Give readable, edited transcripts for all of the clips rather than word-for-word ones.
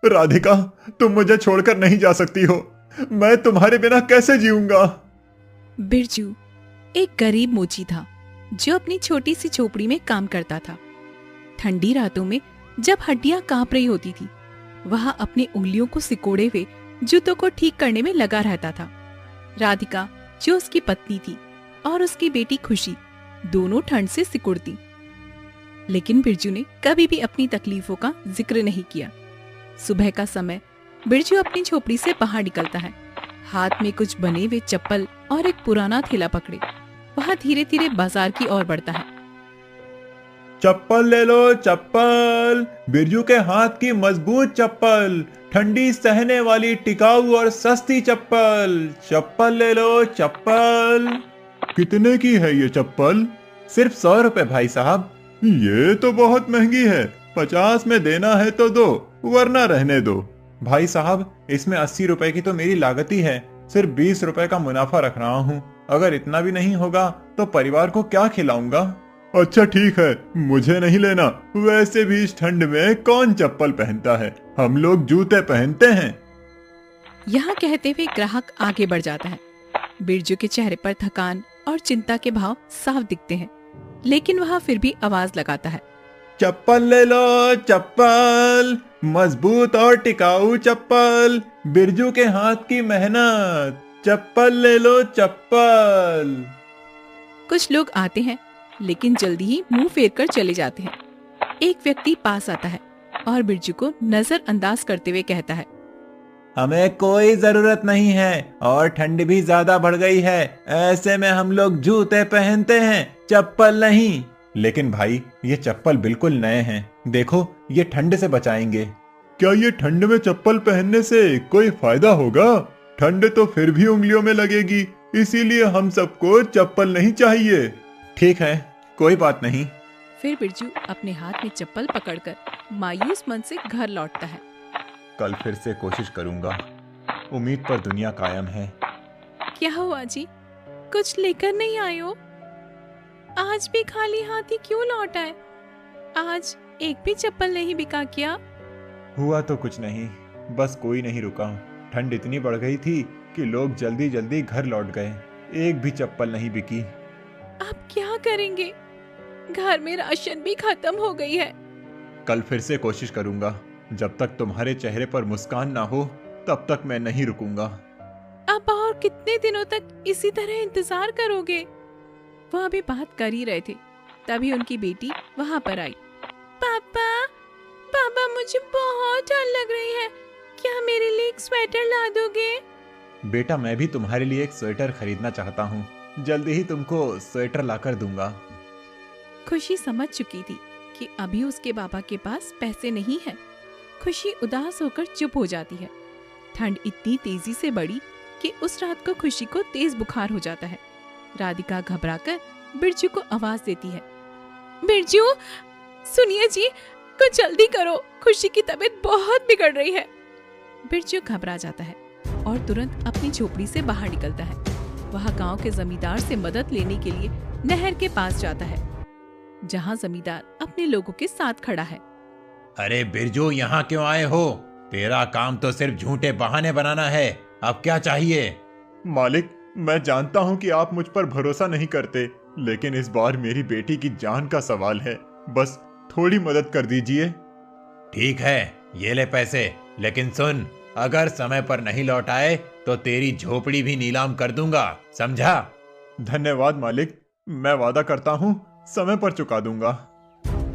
राधिका, तुम मुझे छोड़कर नहीं जा सकती हो। मैं तुम्हारे बिना कैसे जीऊंगा। बिरजू एक गरीब मोची था जो अपनी छोटी सी झोपड़ी में काम करता था। ठंडी रातों में जब हड्डियां कांप रही होती थी, वह अपनी उंगलियों को सिकोड़े हुए जूतों को ठीक करने में लगा रहता था। राधिका जो उसकी पत्नी थी और उसकी बेटी खुशी दोनों ठंड से सिकुड़ती, लेकिन बिरजू ने कभी भी अपनी तकलीफों का जिक्र नहीं किया। सुबह का समय बिरजू अपनी झोपड़ी से बाहर निकलता है। हाथ में कुछ बने हुए चप्पल और एक पुराना थैला पकड़े वह धीरे धीरे बाजार की ओर बढ़ता है। चप्पल ले लो, चप्पल। बिरजू के हाथ की मजबूत चप्पल, ठंडी सहने वाली टिकाऊ और सस्ती चप्पल। चप्पल ले लो, चप्पल। कितने की है ये चप्पल? सिर्फ 100 रुपए भाई साहब। ये तो बहुत महंगी है। 50 में देना है तो दो, वरना रहने दो। भाई साहब, इसमें 80 रुपए की तो मेरी लागत ही है। सिर्फ 20 रुपए का मुनाफा रख रहा हूँ। अगर इतना भी नहीं होगा तो परिवार को क्या खिलाऊंगा? अच्छा ठीक है, मुझे नहीं लेना। वैसे भी इस ठंड में कौन चप्पल पहनता है, हम लोग जूते पहनते हैं। यहाँ कहते हुए ग्राहक आगे बढ़ जाता है। बिरजू के चेहरे पर थकान और चिंता के भाव साफ दिखते हैं, लेकिन वह फिर भी आवाज लगाता है। चप्पल ले लो, चप्पल। मजबूत और टिकाऊ चप्पल, बिरजू के हाथ की मेहनत। चप्पल ले लो, चप्पल। कुछ लोग आते हैं, लेकिन जल्दी ही मुंह फेर कर चले जाते हैं। एक व्यक्ति पास आता है और बिरजू को नजरअंदाज करते हुए कहता है, हमें कोई जरूरत नहीं है और ठंड भी ज्यादा बढ़ गई है। ऐसे में हम लोग जूते पहनते हैं, चप्पल नहीं। लेकिन भाई, ये चप्पल बिल्कुल नए हैं। देखो, ये ठंड से बचाएंगे। क्या ये ठंड में चप्पल पहनने से कोई फायदा होगा? ठंड तो फिर भी उंगलियों में लगेगी, इसीलिए हम सबको चप्पल नहीं चाहिए। ठीक है, कोई बात नहीं। फिर बिरजू अपने हाथ में चप्पल पकड़कर मायूस मन से घर लौटता है। कल फिर से कोशिश करूंगा। उम्मीद पर दुनिया कायम है। क्या हुआ जी, कुछ लेकर नहीं आए हो? आज भी खाली हाथ ही क्यों लौट आए? आज एक भी चप्पल नहीं बिका क्या? हुआ तो कुछ नहीं, बस कोई नहीं रुका। ठंड इतनी बढ़ गई थी कि लोग जल्दी जल्दी घर लौट गए। एक भी चप्पल नहीं बिकी। अब क्या करेंगे? घर में राशन भी खत्म हो गई है। कल फिर से कोशिश करूंगा। जब तक तुम्हारे चेहरे पर मुस्कान ना हो, तब तक मैं नहीं रुकूंगा। अब और कितने दिनों तक इसी तरह इंतजार करोगे? वह अभी बात कर ही रहे थे, तभी उनकी बेटी वहां पर आई। पापा, पापा, मुझे बहुत ठंड लग रही है, क्या मेरे लिए एक स्वेटर ला दोगे? बेटा, मैं भी तुम्हारे लिए एक स्वेटर खरीदना चाहता हूँ। जल्दी ही तुमको स्वेटर लाकर दूंगा। खुशी समझ चुकी थी कि अभी उसके पापा के पास पैसे नहीं है। खुशी उदास होकर चुप हो जाती है। ठंड इतनी तेजी से बढ़ी कि उस रात को खुशी को तेज बुखार हो जाता है। राधिका घबराकर बिरजू को आवाज देती है, बिरजू, सुनिए जी, कुछ जल्दी करो, खुशी की तबीयत बहुत बिगड़ रही है। बिरजू घबरा जाता है और तुरंत अपनी झोपड़ी से बाहर निकलता है। वह गांव के जमींदार से मदद लेने के लिए नहर के पास जाता है, जहां जमींदार अपने लोगों के साथ खड़ा है। अरे बिरजू, यहाँ क्यों आए हो? तेरा काम तो सिर्फ झूठे बहाने बनाना है। अब क्या चाहिए? मालिक, मैं जानता हूँ कि आप मुझ पर भरोसा नहीं करते, लेकिन इस बार मेरी बेटी की जान का सवाल है। बस थोड़ी मदद कर दीजिए। ठीक है, ये ले पैसे, लेकिन सुन, अगर समय पर नहीं लौट आए तो तेरी झोपड़ी भी नीलाम कर दूंगा, समझा? धन्यवाद मालिक, मैं वादा करता हूँ समय पर चुका दूंगा।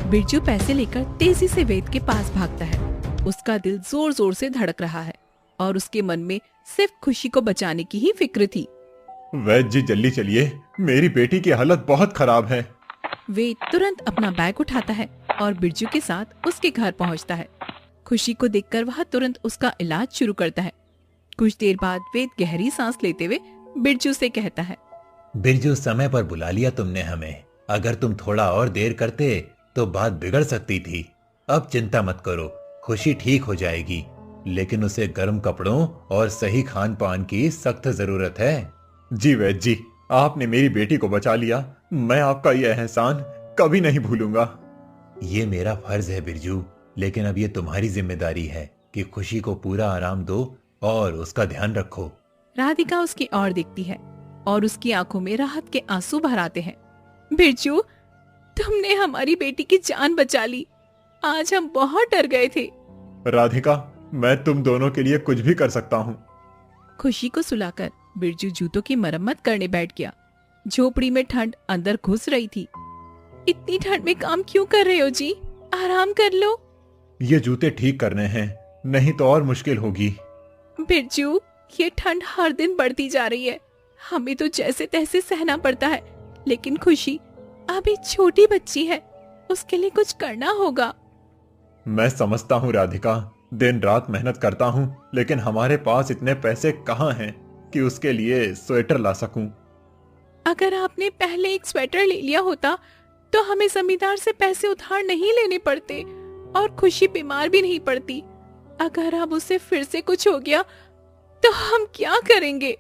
बिरजू पैसे लेकर तेजी से वेद के पास भागता है। उसका दिल जोर जोर से धड़क रहा है और उसके मन में सिर्फ खुशी को बचाने की ही फिक्र थी। वैद जी, जल्दी चलिए, मेरी बेटी की हालत बहुत खराब है। वेद तुरंत अपना बैग उठाता है और बिरजू के साथ उसके घर पहुंचता है। खुशी को देखकर वह तुरंत उसका इलाज शुरू करता है। कुछ देर बाद वेद गहरी सांस लेते हुए बिरजू से कहता है, बिरजू, समय पर बुला लिया तुमने हमें। अगर तुम थोड़ा और देर करते तो बात बिगड़ सकती थी। अब चिंता मत करो, खुशी ठीक हो जाएगी, लेकिन उसे गर्म कपड़ों और सही खान पान की सख्त जरूरत है। जी वैद जी, आपने मेरी बेटी को बचा लिया। मैं आपका यह एहसान कभी नहीं भूलूंगा। ये मेरा फर्ज है बिरजू, लेकिन अब ये तुम्हारी जिम्मेदारी है। कि खुशी को पूरा आराम दो और उसका ध्यान रखो। राधिका उसकी ओर देखती है और उसकी आंखों में राहत के आंसू भर आते हैं। बिरजू, तुमने हमारी बेटी की जान बचा ली। आज हम बहुत डर गए थे। राधिका, मैं तुम दोनों के लिए कुछ भी कर सकता हूँ। खुशी को सुलाकर बिरजू जूतों की मरम्मत करने बैठ गया। झोपड़ी में ठंड अंदर घुस रही थी। इतनी ठंड में काम क्यों कर रहे हो जी? आराम कर लो। ये जूते ठीक करने हैं, नहीं तो और मुश्किल होगी। बिरजू, ये ठंड हर दिन बढ़ती जा रही है। हमें तो जैसे तैसे सहना पड़ता है, लेकिन खुशी अभी छोटी बच्ची है, उसके लिए कुछ करना होगा। मैं समझता हूँ राधिका, दिन रात मेहनत करता हूँ, लेकिन हमारे पास इतने पैसे कहाँ हैं कि उसके लिए स्वेटर ला सकूं। अगर आपने पहले एक स्वेटर ले लिया होता तो हमें जमींदार से पैसे उधार नहीं लेने पड़ते और खुशी बीमार भी नहीं पड़ती। अगर अब उसे फिर से कुछ हो गया तो हम क्या करेंगे?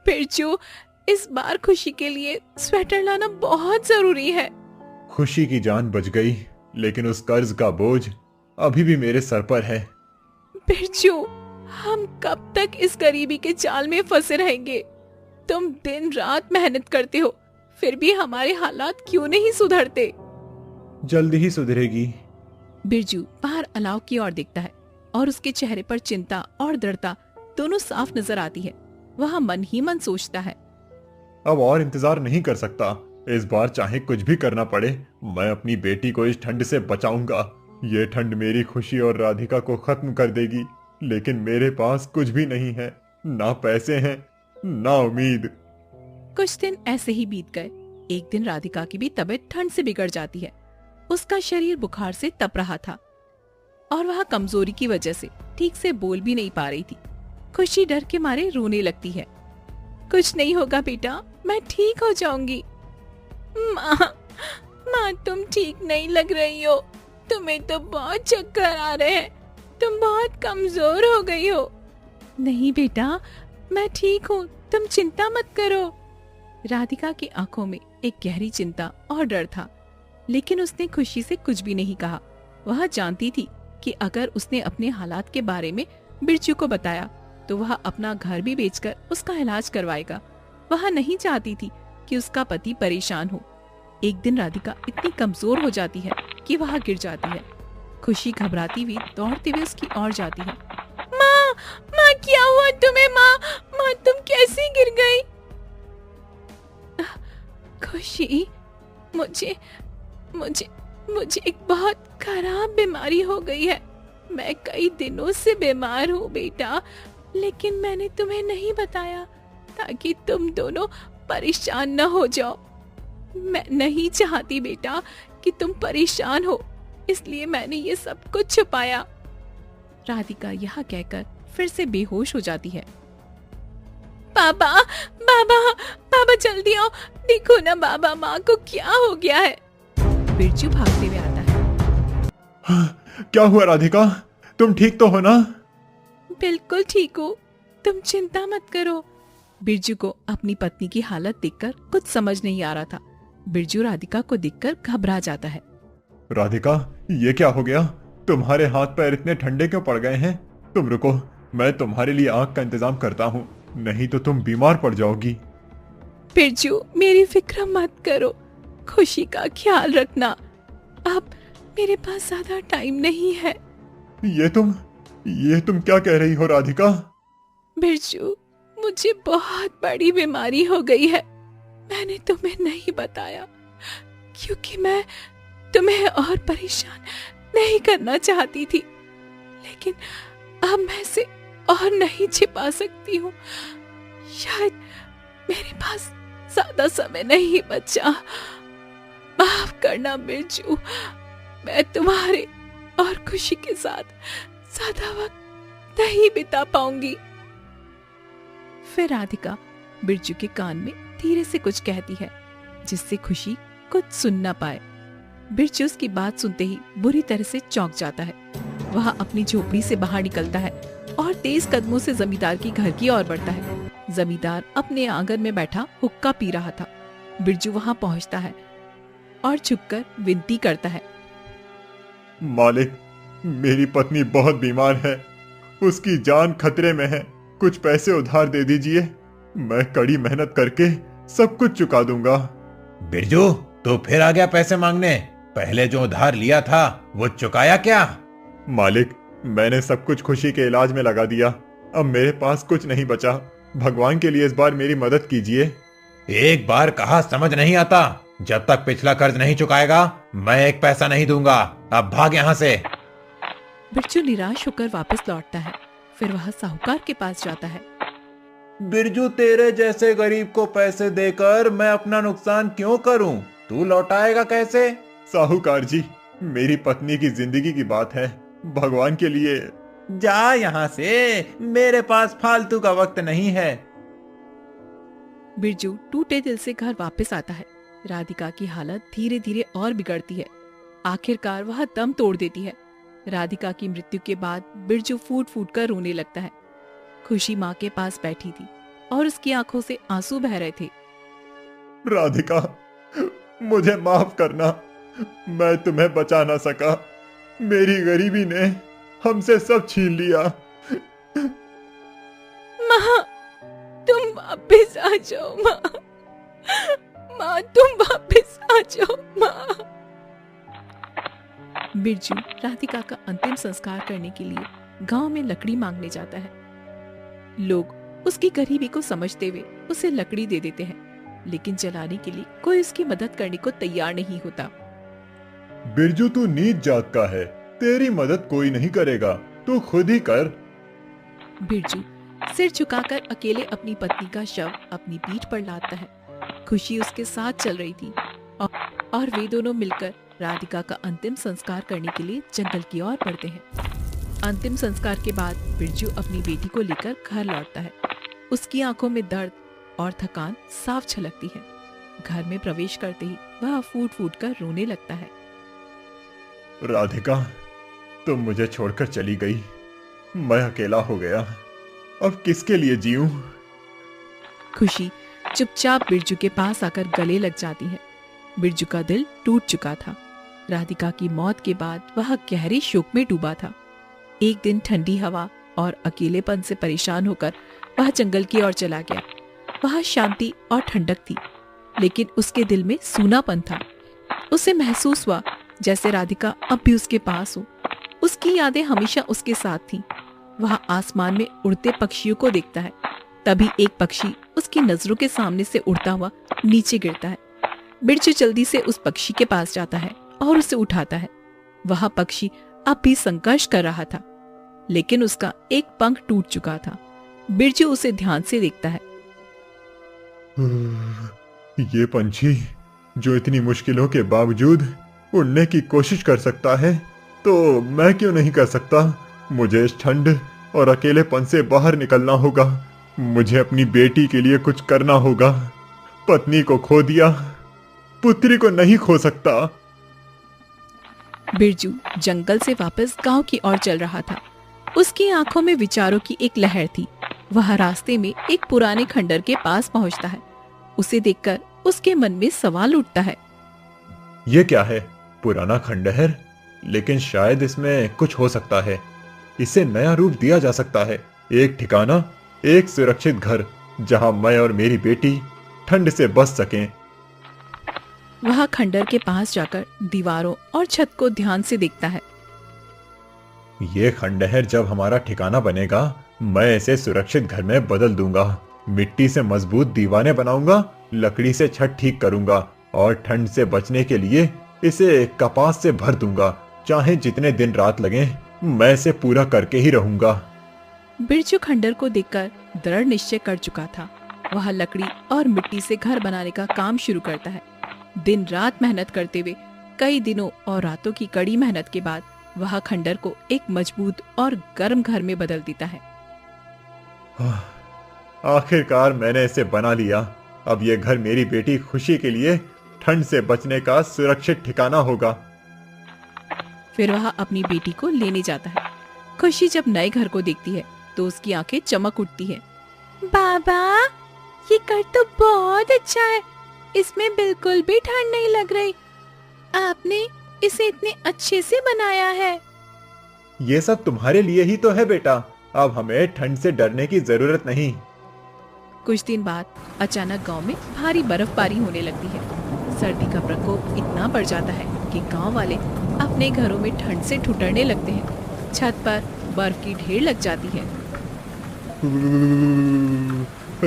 बिरजू, इस बार खुशी के लिए स्वेटर लाना बहुत जरूरी है। खुशी की जान बच गई, लेकिन उस कर्ज का बोझ अभी भी मेरे सर पर है। बिरजू, हम कब तक इस गरीबी के जाल में फंसे रहेंगे? तुम दिन रात मेहनत करते हो, फिर भी हमारे हालात क्यों नहीं सुधरते? जल्दी ही सुधरेगी। बिरजू बाहर अलाव की ओर देखता है और उसके चेहरे पर चिंता और दृढ़ता दोनों साफ नजर आती है। वह मन ही मन सोचता है, अब और इंतजार नहीं कर सकता। इस बार चाहे कुछ भी करना पड़े, मैं अपनी बेटी को इस ठंड से बचाऊंगा। ये ठंड मेरी खुशी और राधिका को खत्म कर देगी, लेकिन मेरे पास कुछ भी नहीं है, ना पैसे हैं, ना उम्मीद। कुछ दिन ऐसे ही बीत गए। एक दिन राधिका की भी तबीयत ठंड से बिगड़ जाती है। उसका शरीर बुखार से तप रहा था और वह कमजोरी की वजह से ठीक से बोल भी नहीं पा रही थी। खुशी डर के मारे रोने लगती है। कुछ नहीं होगा बेटा, मैं ठीक हो जाऊंगी। माँ, तुम ठीक नहीं लग रही हो। तुम्हें तो बहुत चक्कर आ रहे हैं। तुम बहुत कमजोर हो गई हो। नहीं बेटा, मैं ठीक हूँ, तुम चिंता मत करो। राधिका की आंखों में एक गहरी चिंता और डर था, लेकिन उसने खुशी से कुछ भी नहीं कहा। वह जानती थी कि अगर उसने अपने हालात के बारे में बिरजू को बताया तो वह अपना घर भी बेचकर उसका इलाज करवाएगा। वह नहीं चाहती थी कि उसका पति परेशान हो। एक दिन राधिका इतनी कमजोर हो जाती है कि वह गिर जाती है। खुशी घबराती हुई दौड़ते हुए उसकी ओर जाती है। माँ, माँ क्या हुआ तुम्हें? माँ, माँ तुम कैसे गिर गई? खुशी, मुझे मुझे मुझे एक बहुत खराब बीमारी हो गई है। मैं कई दिनों से बीमार हूँ बेटा, लेकिन मैंने तुम्हें नहीं बताया ताकि तुम दोनों परेशान न हो जाओ। मैं नहीं चाहती बेटा कि तुम परेशान हो, इसलिए मैंने ये सब कुछ छुपाया। राधिका यह कहकर फिर से बेहोश हो जाती है। बाबा, बाबा, बाबा जल्दी आओ, देखो ना बाबा, माँ को क्या हो गया है। बिरजू भागते हुए आता है। क्या हुआ राधिका, तुम ठीक तो हो ना? बिल्कुल ठीक हूँ, तुम चिंता मत करो। बिरजू को अपनी पत्नी की हालत देखकर कुछ समझ नहीं आ रहा था। बिरजू राधिका को देखकर घबरा जाता है। राधिका, ये क्या हो गया? तुम्हारे हाथ पैर इतने ठंडे क्यों पड़ गए हैं? तुम रुको, मैं तुम्हारे लिए आग का इंतजाम करता हूँ, नहीं तो तुम बीमार पड़ जाओगी। बिरजू, मेरी फिक्र मत करो, खुशी का ख्याल रखना। अब मेरे पास ज्यादा टाइम नहीं है। ये तुम क्या कह रही हो राधिका? बिरजू, मुझे बहुत बड़ी बीमारी हो गई है। मैंने तुम्हें नहीं बताया क्योंकि मैं तुम्हें और परेशान नहीं करना चाहती थी, लेकिन अब मैं इसे और नहीं छिपा सकती हूँ। शायद मेरे पास ज्यादा समय नहीं बचा। माफ करना बिरजू, मैं तुम्हारे और खुशी के साथ ज्यादा वक्त नहीं बिता पाऊंगी। फिर राधिका बिरजू के कान में धीरे से कुछ कहती है, जिससे खुशी कुछ सुन न पाए। बिरजू उसकी बात सुनते ही बुरी तरह से चौंक जाता है। वह अपनी झोपड़ी से बाहर निकलता है और तेज कदमों से जमींदार की घर की ओर बढ़ता है। जमींदार अपने आंगन में बैठा हुक्का पी रहा था। बिरजू वहां पहुंचता है और झुककर विनती करता है। मालिक, मेरी पत्नी बहुत बीमार है, उसकी जान खतरे में है। कुछ पैसे उधार दे दीजिए, मैं कड़ी मेहनत करके सब कुछ चुका दूंगा। बिरजू, तो फिर आ गया पैसे मांगने? पहले जो उधार लिया था वो चुकाया क्या? मालिक, मैंने सब कुछ खुशी के इलाज में लगा दिया। अब मेरे पास कुछ नहीं बचा। भगवान के लिए इस बार मेरी मदद कीजिए। एक बार कहा समझ नहीं आता? जब तक पिछला कर्ज नहीं चुकाएगा मैं एक पैसा नहीं दूंगा। अब भाग यहाँ से। बिरजू निराश होकर वापस लौटता है। फिर वह साहूकार के पास जाता है। बिरजू, तेरे जैसे गरीब को पैसे देकर मैं अपना नुकसान क्यों करूं? तू लौटाएगा कैसे? साहूकार जी, मेरी पत्नी की जिंदगी की बात है, भगवान के लिए। जा यहाँ से, मेरे पास फालतू का वक्त नहीं है। बिरजू टूटे दिल से घर वापस आता है। राधिका की हालत धीरे धीरे और बिगड़ती है। आखिरकार वह दम तोड़ देती है। राधिका की मृत्यु के बाद बिरजू फूट फूट कर रोने लगता है। खुशी माँ के पास बैठी थी और उसकी आंखों से आंसू बह रहे थे। राधिका, मुझे माफ करना, मैं तुम्हें बचा ना सका। मेरी गरीबी ने हमसे सब छीन लिया। माँ, तुम वापस आ जाओ। माँ, माँ तुम वापस आ जाओ। माँ। बिरजू राधिका का अंतिम संस्कार करने के लिए गांव में लकड़ी मांगने जाता है। लोग उसकी गरीबी को समझते हुए उसे लकड़ी दे देते हैं, लेकिन जलाने के लिए कोई उसकी मदद करने को तैयार नहीं होता। बिरजू, तू नीच जात का है, तेरी मदद कोई नहीं करेगा, तू खुद ही कर। बिरजू सिर झुकाकर अकेले अपनी पत्नी का शव अपनी पीठ पर लादता है। खुशी उसके साथ चल रही थी और वे दोनों मिलकर राधिका का अंतिम संस्कार करने के लिए जंगल की ओर बढ़ते हैं। अंतिम संस्कार के बाद बिरजू अपनी बेटी को लेकर घर लौटता है। उसकी आंखों में दर्द और थकान साफ झलकती है। घर में प्रवेश करते ही वह फूट फूट कर रोने लगता है। राधिका, तुम मुझे छोड़कर चली गई, मैं अकेला हो गया, अब किसके लिए जीऊं? खुशी चुपचाप बिरजू के पास आकर गले लग जाती है। बिरजू का दिल टूट चुका था। राधिका की मौत के बाद वह गहरे शोक में डूबा था। एक दिन ठंडी हवा और अकेलेपन से परेशान होकर वह जंगल की ओर चला गया। वहां शांति और ठंडक थी, लेकिन उसके दिल में सूनापन था। उसे महसूस हुआ जैसे राधिका अब भी उसके पास हो। उसकी यादें हमेशा उसके साथ थीं। वह आसमान में उड़ते पक्षियों को देखता है। तभी एक पक्षी उसकी नजरों के सामने से उड़ता हुआ नीचे गिरता है। बिरजू जल्दी से उस पक्षी के पास जाता है और उसे उठाता है। वह पक्षी अब भी संघर्ष कर रहा था, लेकिन उसका एक पंख टूट चुका था। बिरजू उसे ध्यान से देखता है। ये पंछी जो इतनी मुश्किलों के बावजूद उड़ने की कोशिश कर सकता है, तो मैं क्यों नहीं कर सकता? मुझे इस ठंड और अकेलेपन से बाहर निकलना होगा। मुझे अपनी बेटी के लिए कुछ करना होगा। पत्नी को खो दिया, पुत्री को नहीं खो सकता। बिरजू जंगल से वापस गांव की ओर चल रहा था। उसकी आंखों में विचारों की एक लहर थी। वह रास्ते में एक पुराने खंडर के पास पहुंचता है। उसे देखकर उसके मन में सवाल उठता है। ये क्या है? पुराना खंडहर, लेकिन शायद इसमें कुछ हो सकता है। इसे नया रूप दिया जा सकता है। एक ठिकाना, एक सुरक्षित घर, जहां मैं और मेरी बेटी ठंड से बच सकें। वह खंडर के पास जाकर दीवारों और छत को ध्यान से देखता है। ये खंडहर जब हमारा ठिकाना बनेगा, मैं इसे सुरक्षित घर में बदल दूंगा। मिट्टी से मजबूत दीवारें बनाऊंगा, लकड़ी से छत ठीक करूंगा और ठंड से बचने के लिए इसे कपास से भर दूंगा। चाहे जितने दिन रात लगे, मैं इसे पूरा करके ही रहूंगा। बिरजू खंडर को देखकर दृढ़ निश्चय कर चुका था। वह लकड़ी और मिट्टी से घर बनाने का काम शुरू करता है। दिन रात मेहनत करते हुए कई दिनों और रातों की कड़ी मेहनत के बाद वह खंडर को एक मजबूत और गर्म घर में बदल देता है। आखिरकार मैंने इसे बना लिया। अब यह घर मेरी बेटी खुशी के लिए ठंड से बचने का सुरक्षित ठिकाना होगा। फिर वह अपनी बेटी को लेने जाता है। खुशी जब नए घर को देखती है तो उसकी आंखें चमक उठती है। बाबा, ये घर तो बहुत अच्छा है। इसमें बिल्कुल भी ठंड नहीं लग रही। आपने इसे इतने अच्छे से बनाया है। ये सब तुम्हारे लिए ही तो है बेटा। अब हमें ठंड से डरने की जरूरत नहीं। कुछ दिन बाद अचानक गांव में भारी बर्फबारी होने लगती है। सर्दी का प्रकोप इतना बढ़ जाता है कि गांव वाले अपने घरों में ठंड से ठुठरने लगते हैं। छत पर बर्फ की ढेर लग जाती है।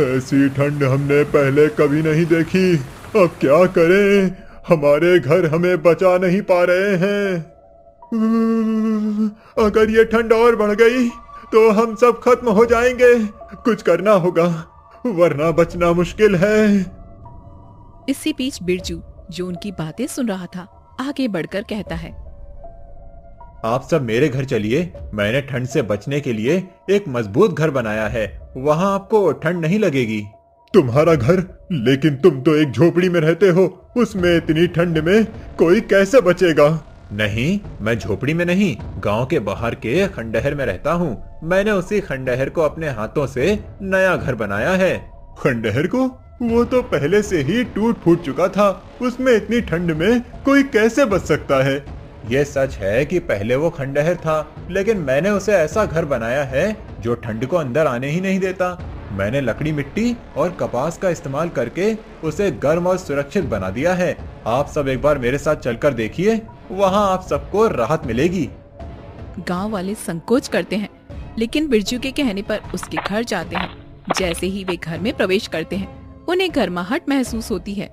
ऐसी ठंड हमने पहले कभी नहीं देखी। अब क्या करें, हमारे घर हमें बचा नहीं पा रहे हैं। अगर ये ठंड और बढ़ गई तो हम सब खत्म हो जाएंगे। कुछ करना होगा वरना बचना मुश्किल है। इसी बीच बिरजू, जो उनकी बातें सुन रहा था, आगे बढ़कर कहता है, आप सब मेरे घर चलिए। मैंने ठंड से बचने के लिए एक मजबूत घर बनाया है। वहाँ आपको ठंड नहीं लगेगी। तुम्हारा घर? लेकिन तुम तो एक झोपड़ी में रहते हो। उसमें इतनी ठंड में कोई कैसे बचेगा? नहीं, मैं झोपड़ी में नहीं, गांव के बाहर के खंडहर में रहता हूँ। मैंने उसी खंडहर को अपने हाथों से नया घर बनाया है। खंडहर को? वो तो पहले से ही टूट फूट चुका था। उसमें इतनी ठंड में कोई कैसे बच सकता है? ये सच है कि पहले वो खंडहर था, लेकिन मैंने उसे ऐसा घर बनाया है जो ठंड को अंदर आने ही नहीं देता। मैंने लकड़ी, मिट्टी और कपास का इस्तेमाल करके उसे गर्म और सुरक्षित बना दिया है। आप सब एक बार मेरे साथ चलकर देखिए, वहाँ आप सबको राहत मिलेगी। गांव वाले संकोच करते हैं, लेकिन बिरजू के कहने पर उसके घर जाते हैं। जैसे ही वे घर में प्रवेश करते हैं, उन्हें गर्माहट महसूस होती है।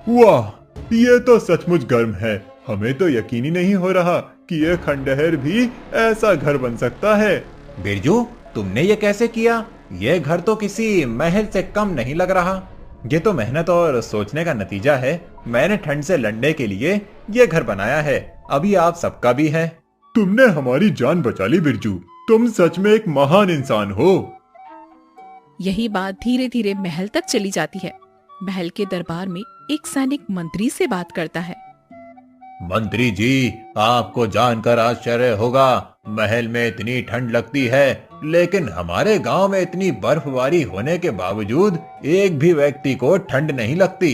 वाह, ये तो सचमुच गर्म है। हमें तो यकीन ही नहीं हो रहा कि ये खंडहर भी ऐसा घर बन सकता है। बिरजू, तुमने ये कैसे किया? ये घर तो किसी महल से कम नहीं लग रहा। ये तो मेहनत और सोचने का नतीजा है। मैंने ठंड से लड़ने के लिए ये घर बनाया है। अभी आप सबका भी है। तुमने हमारी जान बचा ली बिरजू। तुम सच में एक महान इंसान हो। यही बात धीरे धीरे महल तक चली जाती है। महल के दरबार में एक सैनिक मंत्री से बात करता है। मंत्री जी, आपको जानकर आश्चर्य होगा, महल में इतनी ठंड लगती है, लेकिन हमारे गांव में इतनी बर्फबारी होने के बावजूद एक भी व्यक्ति को ठंड नहीं लगती।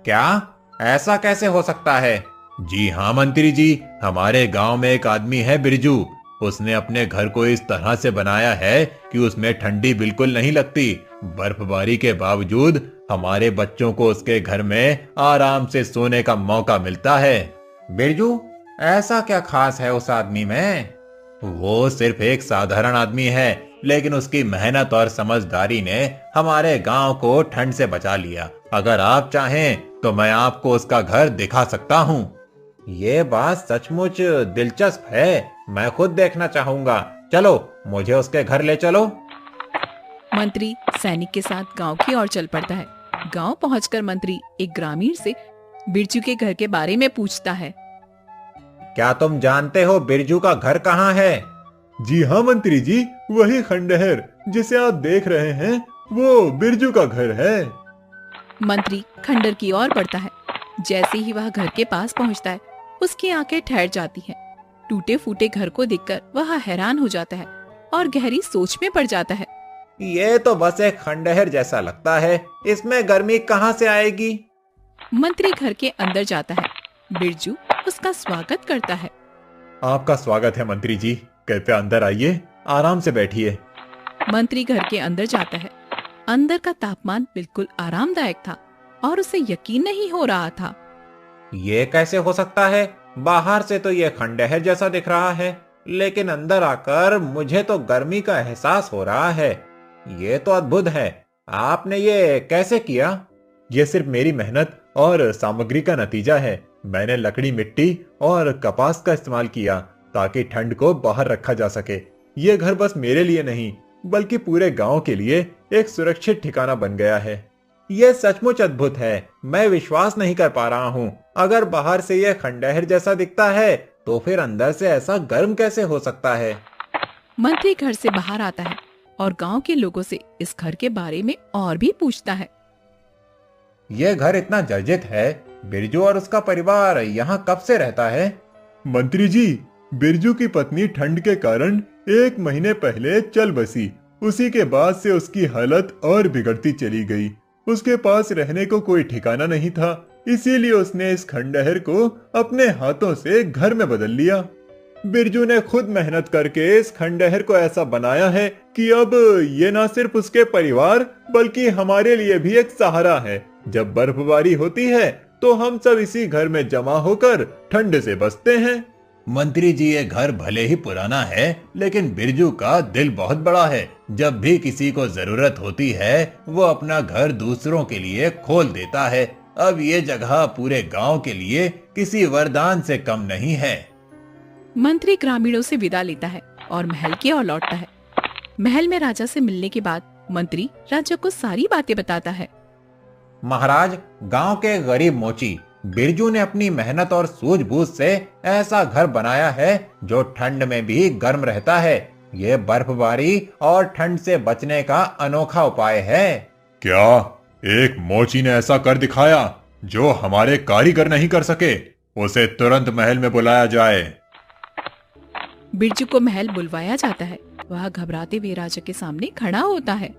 क्या? ऐसा कैसे हो सकता है? जी हाँ मंत्री जी, हमारे गांव में एक आदमी है बिरजू। उसने अपने घर को इस तरह से बनाया है कि उसमें ठंडी बिल्कुल नहीं लगती। बर्फबारी के बावजूद हमारे बच्चों को उसके घर में आराम से सोने का मौका मिलता है। बिरजू, ऐसा क्या खास है उस आदमी में? वो सिर्फ एक साधारण आदमी है, लेकिन उसकी मेहनत और समझदारी ने हमारे गांव को ठंड से बचा लिया। अगर आप चाहें तो मैं आपको उसका घर दिखा सकता हूँ। ये बात सचमुच दिलचस्प है। मैं खुद देखना चाहूंगा। चलो, मुझे उसके घर ले चलो। मंत्री सैनिक के साथ गांव की ओर चल पड़ता है। गांव पहुंचकर मंत्री एक ग्रामीण से बिरजू के घर के बारे में पूछता है। क्या तुम जानते हो बिरजू का घर कहाँ है? जी हाँ मंत्री जी, वही खंडहर जिसे आप देख रहे हैं, वो बिरजू का घर है। मंत्री खंडहर की ओर बढ़ता है। जैसे ही वह घर के पास पहुंचता है, उसकी आंखें ठहर जाती हैं। टूटे फूटे घर को देखकर वह हैरान हो जाता है और गहरी सोच में पड़ जाता है। ये तो बस एक खंडहर जैसा लगता है, इसमें गर्मी कहाँ से आएगी? मंत्री घर के अंदर जाता है। बिरजू उसका स्वागत करता है। आपका स्वागत है मंत्री जी, कृपया अंदर आइए, आराम से बैठिए। मंत्री घर के अंदर जाता है। अंदर का तापमान बिल्कुल आरामदायक था और उसे यकीन नहीं हो रहा था। ये कैसे हो सकता है? बाहर से तो ये खंडहर जैसा दिख रहा है, लेकिन अंदर आकर मुझे तो गर्मी का एहसास हो रहा है। ये तो अद्भुत है। आपने ये कैसे किया? ये सिर्फ मेरी मेहनत और सामग्री का नतीजा है। मैंने लकड़ी, मिट्टी और कपास का इस्तेमाल किया ताकि ठंड को बाहर रखा जा सके। ये घर बस मेरे लिए नहीं, बल्कि पूरे गांव के लिए एक सुरक्षित ठिकाना बन गया है। यह सचमुच अद्भुत है। मैं विश्वास नहीं कर पा रहा हूँ। अगर बाहर से यह खंडहर जैसा दिखता है, तो फिर अंदर से ऐसा गर्म कैसे हो सकता है? मंत्री घर से बाहर आता है और गांव के लोगों से इस घर के बारे में और भी पूछता है। यह घर इतना जर्जरित है, बिरजू और उसका परिवार यहाँ कब से रहता है? मंत्री जी, बिरजू की पत्नी ठंड के कारण 1 महीने पहले चल बसी। उसी के बाद से उसकी हालत और बिगड़ती चली गई। उसके पास रहने को कोई ठिकाना नहीं था, इसीलिए उसने इस खंडहर को अपने हाथों से घर में बदल लिया। बिरजू ने खुद मेहनत करके इस खंडहर को ऐसा बनाया है कि अब ये ना सिर्फ उसके परिवार बल्कि हमारे लिए भी एक सहारा है। जब बर्फबारी होती है तो हम सब इसी घर में जमा होकर ठंड से बचते हैं। मंत्री जी, ये घर भले ही पुराना है लेकिन बिरजू का दिल बहुत बड़ा है। जब भी किसी को जरूरत होती है वो अपना घर दूसरों के लिए खोल देता है। अब ये जगह पूरे गांव के लिए किसी वरदान से कम नहीं है। मंत्री ग्रामीणों से विदा लेता है और महल की ओर लौटता है। महल में राजा से मिलने के बाद मंत्री राजा को सारी बातें बताता है। महाराज, गांव के गरीब मोची बिरजू ने अपनी मेहनत और सूझबूझ से ऐसा घर बनाया है जो ठंड में भी गर्म रहता है। ये बर्फबारी और ठंड से बचने का अनोखा उपाय है। क्या एक मोची ने ऐसा कर दिखाया जो हमारे कारीगर नहीं कर सके? उसे तुरंत महल में बुलाया जाए। बिरजू को महल बुलवाया जाता है। वह घबराते हुए राजा के सामने खड़ा होता है।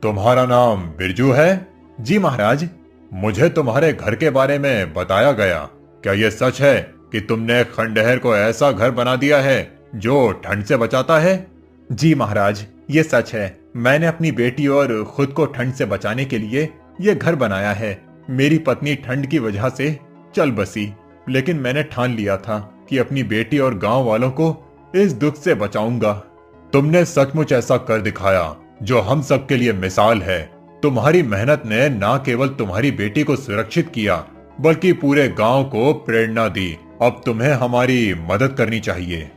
तुम्हारा नाम बिरजू है? जी महाराज। मुझे तुम्हारे घर के बारे में बताया गया। क्या यह सच है कि तुमने खंडहर को ऐसा घर बना दिया है जो ठंड से बचाता है? जी महाराज, ये सच है। मैंने अपनी बेटी और खुद को ठंड से बचाने के लिए ये घर बनाया है। मेरी पत्नी ठंड की वजह से चल बसी, लेकिन मैंने ठान लिया था कि अपनी बेटी और गांव वालों को इस दुख से बचाऊंगा। तुमने सचमुच ऐसा कर दिखाया जो हम सब के लिए मिसाल है। तुम्हारी मेहनत ने न केवल तुम्हारी बेटी को सुरक्षित किया बल्कि पूरे गांव को प्रेरणा दी। अब तुम्हें हमारी मदद करनी चाहिए।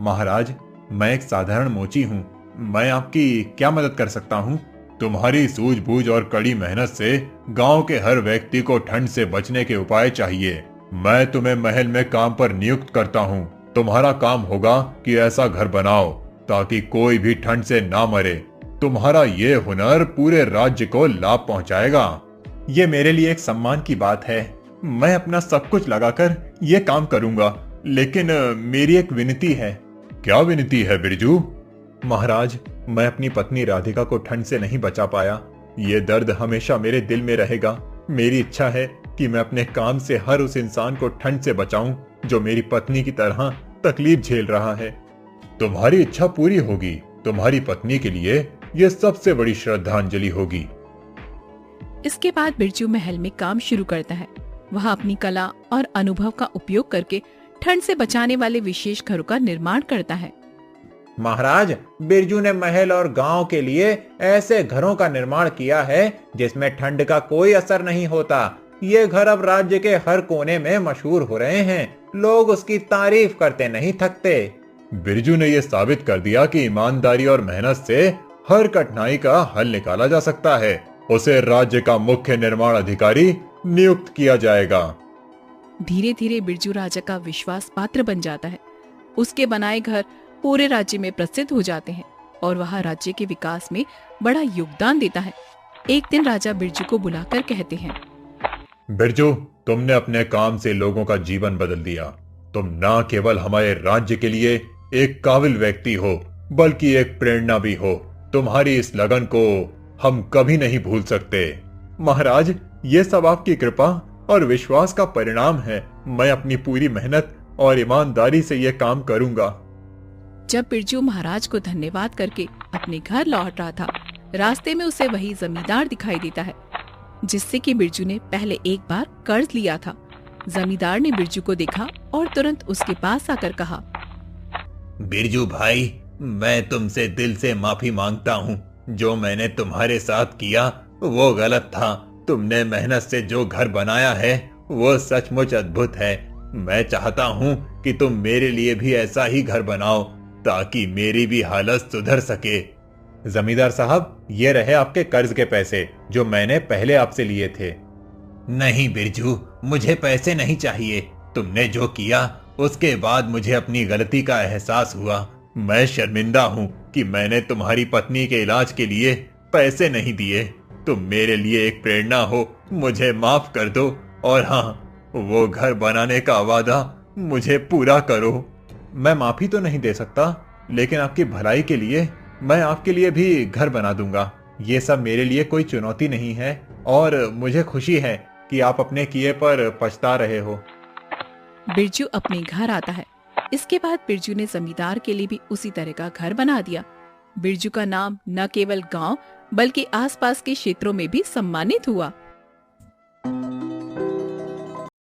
महाराज, मैं एक साधारण मोची हूँ। मैं आपकी क्या मदद कर सकता हूँ? तुम्हारी सूझबूझ और कड़ी मेहनत से गांव के हर व्यक्ति को ठंड से बचने के उपाय चाहिए। मैं तुम्हें महल में काम पर नियुक्त करता हूँ। तुम्हारा काम होगा कि ऐसा घर बनाओ ताकि कोई भी ठंड से ना मरे। तुम्हारा ये हुनर पूरे राज्य को लाभ पहुंचाएगा। ये मेरे लिए एक सम्मान की बात है। मैं अपना सब कुछ लगाकर ये काम करूंगा, लेकिन मेरी एक विनती है। क्या विनती है बिरजू? महाराज, मैं अपनी पत्नी राधिका को ठंड से नहीं बचा पाया। ये दर्द हमेशा मेरे दिल में रहेगा। मेरी इच्छा है कि मैं अपने काम से हर उस इंसान को ठंड से बचाऊं जो मेरी पत्नी की तरह तकलीफ झेल रहा है। तुम्हारी इच्छा पूरी होगी। तुम्हारी पत्नी के लिए यह सबसे बड़ी श्रद्धांजलि होगी। इसके बाद बिरजू महल में काम शुरू करता है। वह अपनी कला और अनुभव का उपयोग करके ठंड से बचाने वाले विशेष घरों का निर्माण करता है। महाराज, बिरजू ने महल और गांव के लिए ऐसे घरों का निर्माण किया है जिसमें ठंड का कोई असर नहीं होता। ये घर अब राज्य के हर कोने में मशहूर हो रहे हैं। लोग उसकी तारीफ करते नहीं थकते। बिरजू ने यह साबित कर दिया कि ईमानदारी और मेहनत से हर कठिनाई का हल निकाला जा सकता है। उसे राज्य का मुख्य निर्माण अधिकारी नियुक्त किया जाएगा। धीरे धीरे बिरजू राजा का विश्वास पात्र बन जाता है। उसके बनाए घर पूरे राज्य में प्रसिद्ध हो जाते हैं और वह राज्य के विकास में बड़ा योगदान देता है। एक दिन राजा बिरजू को बुलाकर कहते हैं, बिरजू, तुमने अपने काम से लोगों का जीवन बदल दिया। तुम न केवल हमारे राज्य के लिए एक काबिल व्यक्ति हो बल्कि एक प्रेरणा भी हो। तुम्हारी इस लगन को हम कभी नहीं भूल सकते। महाराज, ये सब आपकी कृपा और विश्वास का परिणाम है। मैं अपनी पूरी मेहनत और ईमानदारी से यह काम करूंगा। जब बिरजू महाराज को धन्यवाद करके अपने घर लौट रहा था, रास्ते में उसे वही जमींदार दिखाई देता है जिससे कि बिरजू ने पहले एक बार कर्ज लिया था। जमींदार ने बिरजू को देखा और तुरंत उसके पास आकर कहा, बिरजू भाई, मैं तुमसे दिल से माफी मांगता हूँ। जो मैंने तुम्हारे साथ किया वो गलत था। तुमने मेहनत से जो घर बनाया है वो सचमुच अद्भुत है। मैं चाहता हूँ कि तुम मेरे लिए भी ऐसा ही घर बनाओ ताकि मेरी भी हालत सुधर सके। जमींदार साहब, ये रहे आपके कर्ज के पैसे जो मैंने पहले आपसे लिए थे। नहीं बिरजू, मुझे पैसे नहीं चाहिए। तुमने जो किया उसके बाद मुझे अपनी गलती का एहसास हुआ। मैं शर्मिंदा हूँ कि मैंने तुम्हारी पत्नी के इलाज के लिए पैसे नहीं दिए। तुम मेरे लिए एक प्रेरणा हो। मुझे माफ कर दो और हाँ, वो घर बनाने का वादा मुझे पूरा करो। मैं माफी तो नहीं दे सकता, लेकिन आपकी भलाई के लिए मैं आपके लिए भी घर बना दूंगा। ये सब मेरे लिए कोई चुनौती नहीं है और मुझे खुशी है कि आप अपने किए पर पछता रहे हो। बिरजू अपने घर आता है। इसके बाद बिरजू ने जमींदार के लिए भी उसी तरह का घर बना दिया। बिरजू का नाम न केवल गांव बल्कि आसपास के क्षेत्रों में भी सम्मानित हुआ।